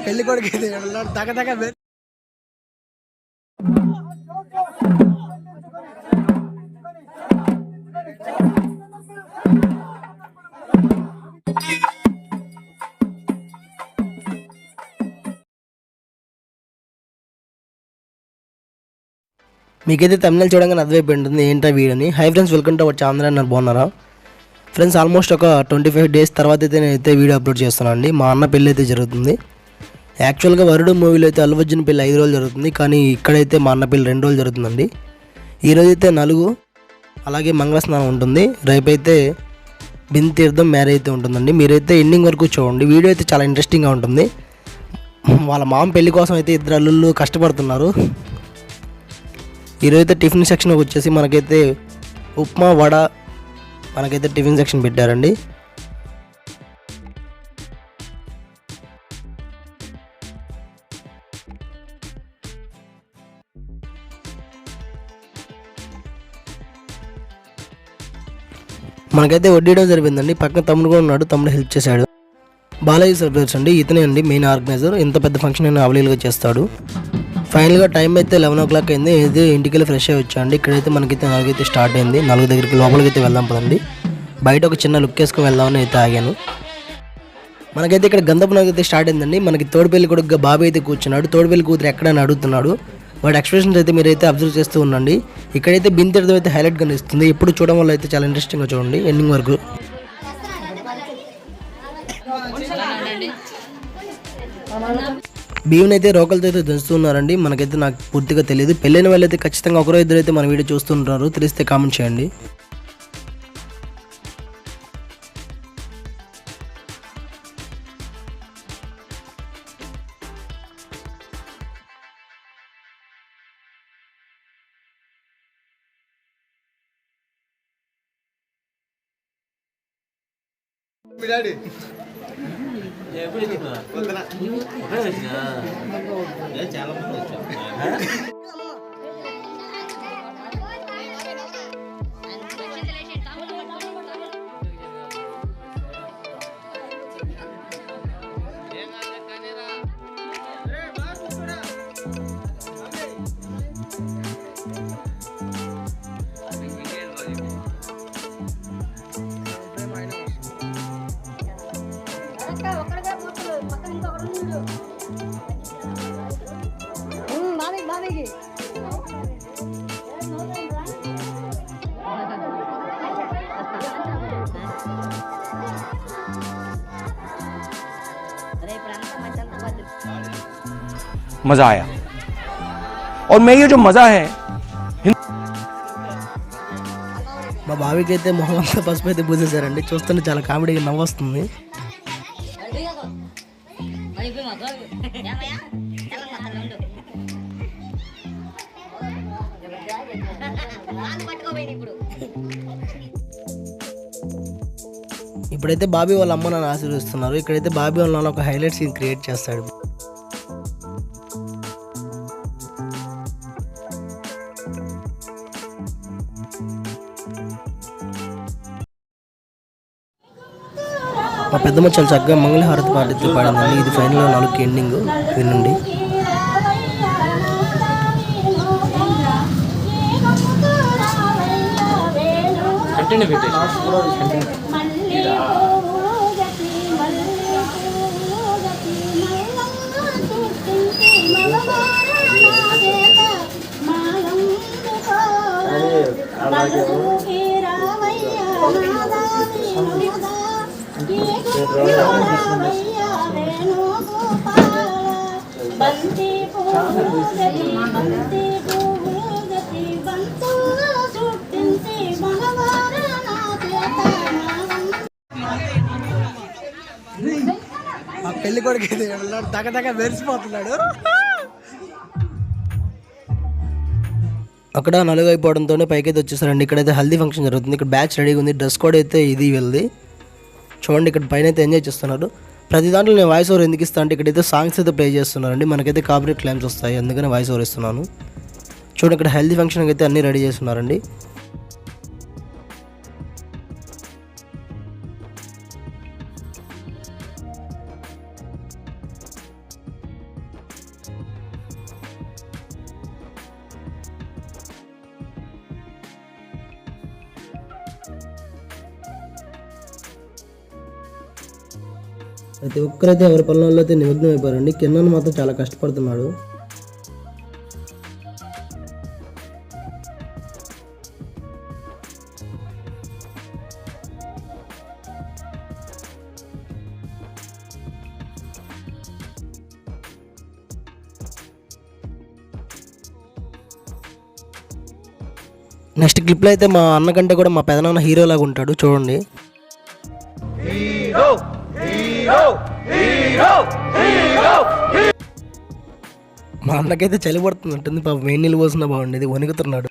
పెళ్లి కొడుకు అయితే దగ్గ దగ్గ మీకైతే తమిళ చూడగానే అర్థమైపోయి ఉంటుంది ఏంటో వీడియోని. Hi friends, welcome to our channel. అన్నారు బాగున్నారా ఫ్రెండ్స్? ఆల్మోస్ట్ ఒక 25 days తర్వాత అయితే నేనైతే వీడియో అప్లోడ్ చేస్తున్నాను అండి. మా అన్న పెళ్ళి అయితే జరుగుతుంది. యాక్చువల్గా వరుడు మూవీలో అయితే అల్లు అర్జున్ పెళ్ళి 5 రోజులు జరుగుతుంది, కానీ ఇక్కడైతే మా అన్న పెళ్ళి 2 రోజులు జరుగుతుందండి. ఈరోజైతే నలుగు, అలాగే మంగళస్నానం ఉంటుంది. రేపైతే బిందె తీర్థం మ్యారేజ్ అయితే ఉంటుందండి. మీరైతే ఎండింగ్ వరకు చూడండి, వీడియో అయితే చాలా ఇంట్రెస్టింగ్గా ఉంటుంది. వాళ్ళ మామ పెళ్లి కోసం అయితే 2 అల్లుళ్ళు కష్టపడుతున్నారు. ఈరోజైతే టిఫిన్ సెక్షన్కి వచ్చేసి మనకైతే ఉప్మా, వడ మనకైతే టిఫిన్ సెక్షన్ పెట్టారండి. మనకైతే వడ్డీయడం జరిగిందండి. పక్కన తమ్ముడు కూడా ఉన్నాడు, తమ్ముడు హెల్ప్ చేశాడు. బాలాజీ సర్ప్రైజ్ అండి, ఇతనే అండి మెయిన్ ఆర్గనైజర్. ఇంత పెద్ద ఫంక్షన్ అయినా అవైలబుల్గా చేస్తాడు. ఫైనల్గా టైం అయితే 11 o'clock అయింది. ఇది ఇంటికి వెళ్ళి ఫ్రెష్ అయ్యి వచ్చా అండి. ఇక్కడైతే మనకైతే 4 అయితే స్టార్ట్ అయింది. 4 దగ్గరికి లోపలికి అయితే వెళ్దాం పదండి. బయట ఒక చిన్న లుక్ వేసుకొని వెళ్దామని అయితే ఆగాను. మనకైతే ఇక్కడ గంధపు నగర్ అయితే స్టార్ట్ అయిందండి. మనకి తోడుపెల్లి కొడుకుగా బాబు అయితే కూర్చున్నాడు. తోడుపెల్లి కూతురు ఎక్కడని అడుగుతున్నాడు. వాటి ఎక్స్ప్రెషన్స్ అయితే మీరైతే అబ్జర్వ్ చేస్తూ ఉండండి. ఇక్కడైతే బింతెడతం అయితే హైలైట్ కనిపిస్తుంది. ఇప్పుడు చూడడం వల్ల అయితే చాలా ఇంట్రెస్టింగ్గా చూడండి ఎండింగ్ వరకు. బియ్యం అయితే రోకలతో అయితే దంచుతున్నారండి. మనకైతే నాకు పూర్తిగా తెలియదు. పెళ్ళైన వాళ్ళు అయితే ఖచ్చితంగా ఒకరో ఇద్దరు అయితే మన వీడియో చూస్తుంటారు, తెలిస్తే కామెంట్ చేయండి. చాలా మంది వచ్చారు. मजा आया और मैं ये जो मजा है మా బావికి అయితే మొహం అంతా పసుపు అయితే పూసేశారండి. చూస్తుంటే చాలా కామెడీగా నవ్వొస్తుంది. ఇప్పుడైతే బాబీ వాళ్ళ అమ్మ నన్ను ఆశీర్వదిస్తున్నారు. ఇక్కడైతే బాబీ వాళ్ళ నాన్న ఒక హైలైట్ సీన్ క్రియేట్ చేస్తాడు. మా పెద్దమ్మ చాలా చక్కగా మంగళహారతి పాటితో పాడిందండి. ఇది ఫైనల్ 4కి ఎండింగ్ వినండి. ఆ పెళ్లి కొడుకు అయితే దగ్గ దగ్గ మెరిసిపోతున్నాడు. అక్కడ నలుగు అయిపోవడంతోనే పైకైతే వచ్చేసారండి. ఇక్కడైతే హల్దీ ఫంక్షన్ జరుగుతుంది. ఇక్కడ బ్యాచ్ రెడీగా ఉంది. డ్రెస్ కోడ్ అయితే ఇది వెళ్ళి చూడండి. ఇక్కడ పైన అయితే ఎంజాయ్ చేస్తున్నారు. ప్రతి దాంట్లో నేను వాయిస్ ఓవర్ ఎందుకు ఇస్తాను అంటే ఇక్కడైతే సాంగ్స్ అయితే ప్లే చేస్తున్నారండి. మనకైతే కాపీరైట్ క్లైమ్స్ వస్తాయి, అందుకని వాయిస్ ఓవర్ ఇస్తున్నాను. చూడండి, ఇక్కడ హెల్దీ ఫంక్షన్కి అయితే అన్నీ రెడీ చేస్తున్నారండి. ప్రతి ఒక్కరైతే ఎవరి పనులలో అయితే నిమగ్నం అయిపోయారండి. కిరణ్ మాత్రం చాలా కష్టపడుతున్నాడు. నెక్స్ట్ క్లిప్లో అయితే మా అన్న కంటే కూడా మా పెదనాన్న హీరోలాగా ఉంటాడు చూడండి. మా అన్నకైతే చలి పడుతున్నట్టుంది, పాప వేడి నీళ్ళు పోసినా బాగుండేది, వణుకుతున్నాడు.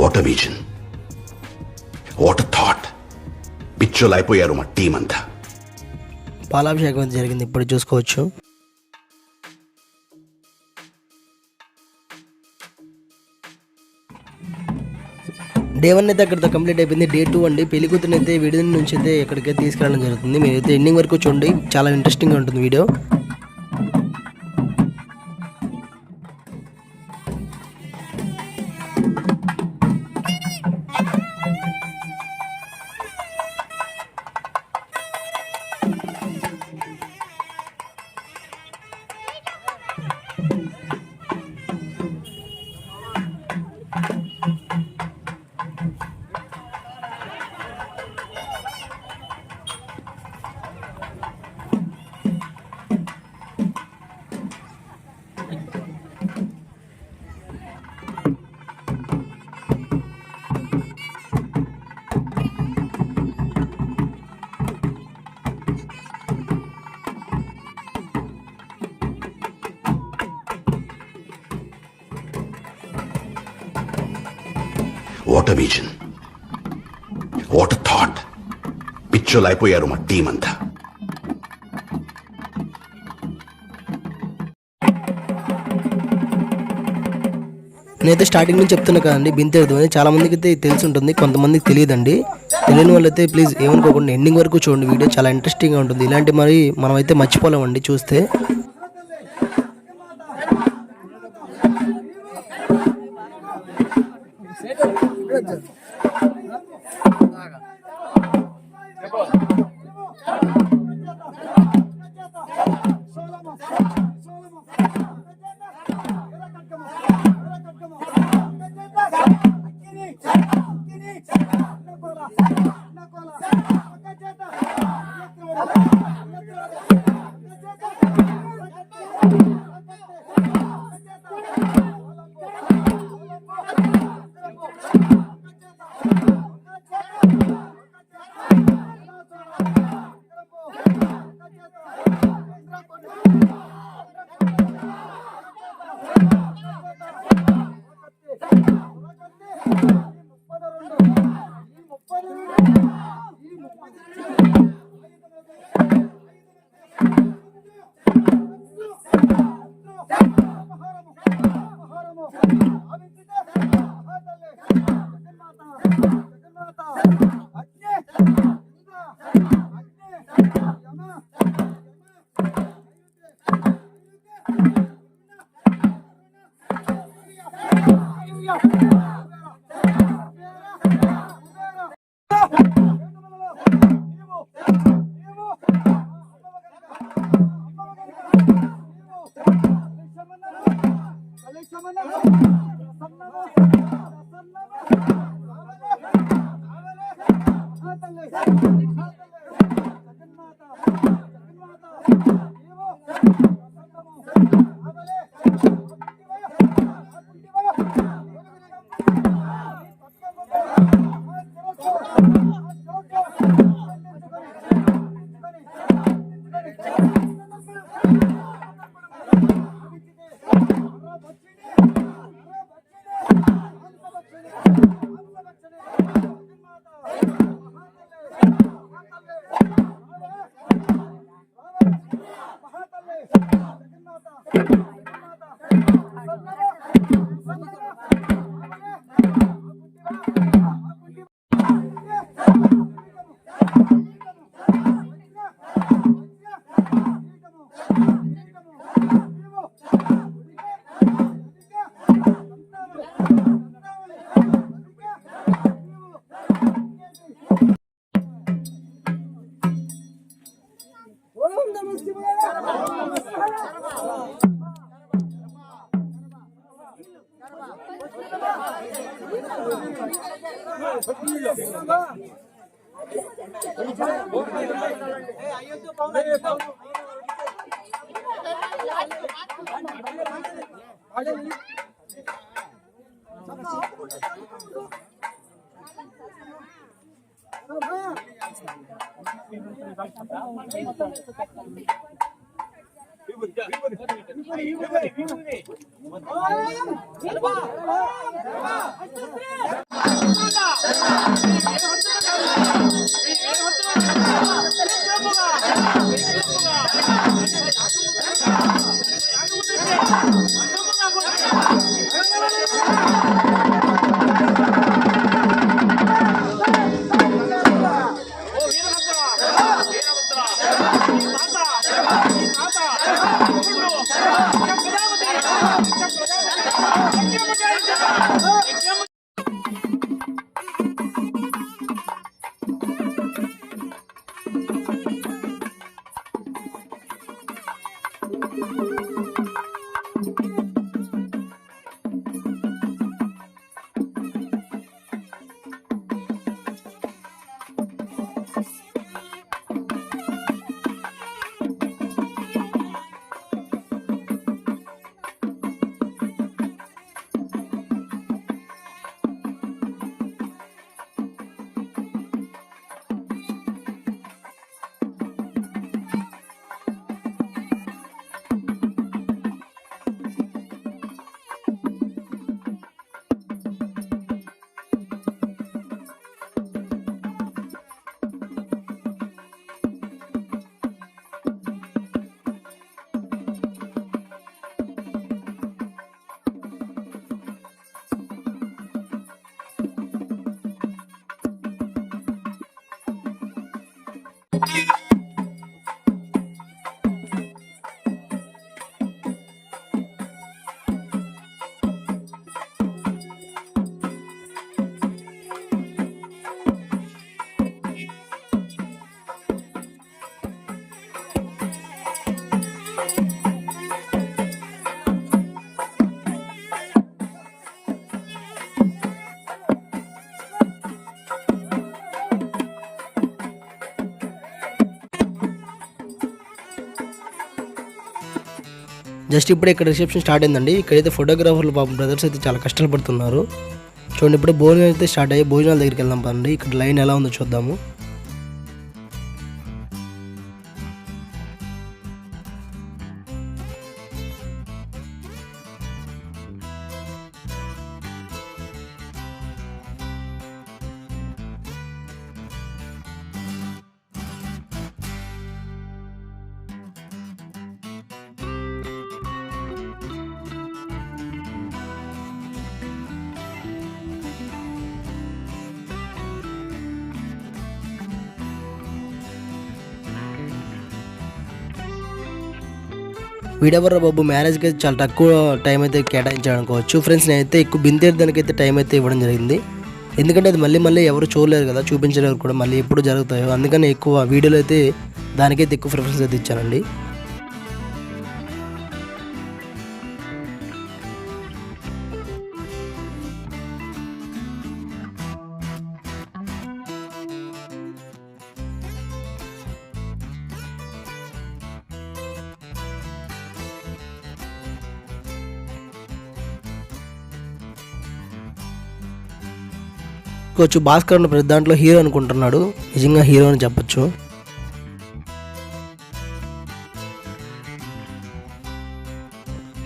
What a vision, what a thought. పిచ్చోలు అయిపోయారు మా టీం అంతా. పాలాభిషేకం అయితే జరిగింది, ఇప్పుడు చూసుకోవచ్చు. డే 1 అయితే అక్కడితో కంప్లీట్ అయిపోయింది. డే 2 అండి, పెళ్లి కూతురు అయితే విడిది నుంచి అయితే ఎక్కడికైతే తీసుకెళ్ళడం జరుగుతుంది. మీరైతే ఎండింగ్ వరకు చూడండి, చాలా ఇంట్రెస్టింగ్గా ఉంటుంది video. What a vision, what a thought. పిచ్చోలు అయిపోయారు మా టీం అంతా. నేనైతే స్టార్టింగ్ నుంచి చెప్తున్నా కదండి, బింతేరుదు అని చాలా మందికి అయితే తెలిసి ఉంటుంది, కొంతమందికి తెలియదండి. తెలియని వాళ్ళైతే ప్లీజ్ ఏమనుకోకుండా ఎండింగ్ వరకు చూడండి, వీడియో చాలా ఇంట్రెస్టింగ్గా ఉంటుంది. ఇలాంటి మరి మనమైతే మర్చిపోలేమండి చూస్తే. జస్ట్ ఇప్పుడే ఇక్కడ రిసెప్షన్ స్టార్ట్ అయిందండి. ఇక్కడైతే ఫోటోగ్రాఫర్లు పాపం బ్రదర్స్ అయితే చాలా కష్టాలు పడుతున్నారు. చూడండి ఇప్పుడే భోజనం అయితే స్టార్ట్ అయ్యి భోజనాల దగ్గరికి వెళ్దాం పదండి. ఇక్కడ లైన్ ఎలా ఉందో చూద్దాము. వీడెవర్రా బాబు మ్యారేజ్కి అయితే చాలా తక్కువ టైం అయితే కేటాయించాడు అనుకోవచ్చు. ఫ్రెండ్స్ నేనైతే ఎక్కువ బిందేయడానికి అయితే టైం అయితే ఇవ్వడం జరిగింది. ఎందుకంటే అది మళ్ళీ ఎవరు చూడలేరు కదా, చూపించలేరు కూడా, మళ్ళీ ఎప్పుడు జరుగుతాయో. అందుకని ఎక్కువ వీడియోలు అయితే దానికైతే ఎక్కువ ప్రిఫరెన్స్ అయితే ఇచ్చానండి. భాస్కర్ అన్న ప్రతి దాంట్లో హీరో అనుకుంటున్నాడు, నిజంగా హీరో అని చెప్పొచ్చు.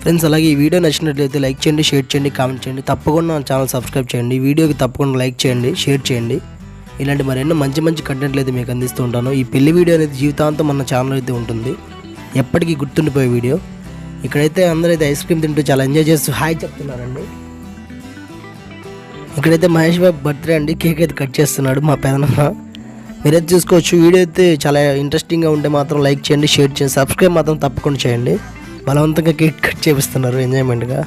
ఫ్రెండ్స్ అలాగే ఈ వీడియో నచ్చినట్లయితే లైక్ చేయండి, షేర్ చేయండి, కామెంట్ చేయండి. తప్పకుండా నా ఛానల్ సబ్స్క్రైబ్ చేయండి. వీడియోకి తప్పకుండా లైక్ చేయండి, షేర్ చేయండి. ఇలాంటి మరెన్నో మంచి కంటెంట్లు అయితే మీకు అందిస్తూ ఉంటాను. ఈ పెళ్లి వీడియో అనేది జీవితాంతం మన ఛానల్ అయితే ఉంటుంది, ఎప్పటికీ గుర్తుండిపోయే వీడియో. ఇక్కడైతే అందరూ అయితే ఐస్ క్రీమ్ తింటూ చాలా ఎంజాయ్ చేస్తూ హాయ్ చెప్తున్నారండి. ఇక్కడైతే మహేష్ బాబు బర్త్డే అండి, కేక్ అయితే కట్ చేస్తున్నాడు మా పెదనాన్న. మీరైతే చూసుకోవచ్చు. వీడియో అయితే చాలా ఇంట్రెస్టింగ్గా ఉంటే మాత్రం లైక్ చేయండి, షేర్ చేయండి, సబ్స్క్రైబ్ మాత్రం తప్పకుండా చేయండి. బలవంతంగా కేక్ కట్ చేపిస్తున్నారు ఎంజాయ్మెంట్గా.